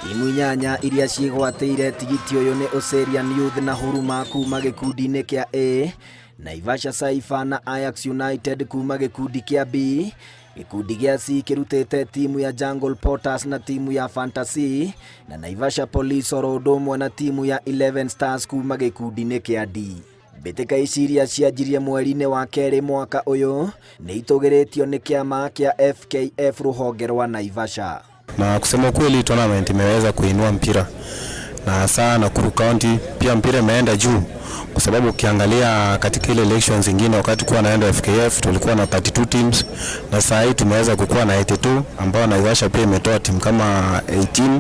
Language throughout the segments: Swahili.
Timu inyanya iria ciĩgwatĩire tigiti ũyũ nĩ Oserian Youth na Huruma kuma gĩkundi-inĩ kĩa A, Naivasha Saifa na Ajax United kuma gĩkundi kĩa B. Gĩkundi gĩa C kĩrutĩte timu ya Jungle Potters na timu ya Fantasy, na Naivasha Police oro ũndũ ũmwe na timu ya 11 Stars kuma gĩkundi-inĩ kĩa D. Mbĩtĩka ici iria cianjirie mweri-inĩ wa kerĩ mwaka ũyũ nĩ itũgĩrĩtio nĩ kĩama kĩa FKF rũhonge rwa Naivasha. Na kusema kweli tournament imeweza kuinua mpira na hasa Nakuru County pia mpira imeenda juu, kwa sababu ukiangalia katika ile elections zingine wakati kwa naenda FKF tulikuwa na 32 teams na sasa hii tumeweza kukua na 82 ambao Naivasha pia imetoa timu kama 18,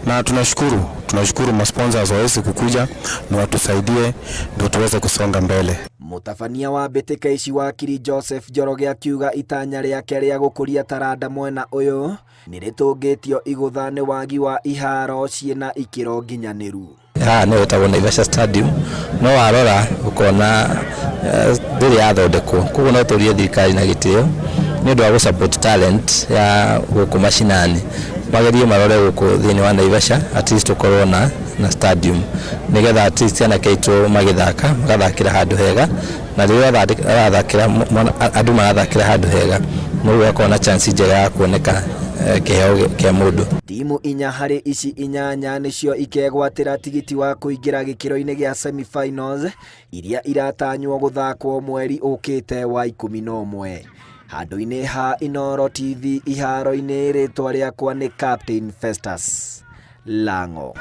na tunashukuru masponsors waweze kukuja na watusaidie ndio tuweze kusonga mbele. Mũtabania wa mbĩtĩka ici wakiri Joseph Njoroge akiuga itanya rĩake rĩa gũkũria taranda mwena ũyũ nĩ rĩtũngĩtio igũtha nĩ wagi wa iharo ciĩna ikĩro nginyanĩru. Nĩ wĩtagwo Naivasha Stadium, no warora ũkona ndĩrĩ yathondekwo, koguo no tũrie thirikari na gĩtĩo nĩ ũndũ wa gũsupport talent ya gũkũ mashinani. Magerie marore gũkũ thĩinĩ wa Naivasha, at least ũkorwo na stadium nĩgetha at least ana kaitũ magĩthaka magathakĩra handũ hega, na rĩrĩa arathakĩra andũ magathakĩra handũ hega no gũkorwo na chance njega ya kuoneka kĩheo kĩa mũndũ. Timu inya harĩ ici inyanya nĩcio ikegwatĩra tigiti wa kũingĩra gĩkĩro-inĩ gĩa semi-finals iria iratanywo gũthakwo mweri ũkĩte wa 11. Handũ-inĩ ha Inooro TV iharo-inĩ rĩtwa rĩakwa nĩ Captain Festus Lango.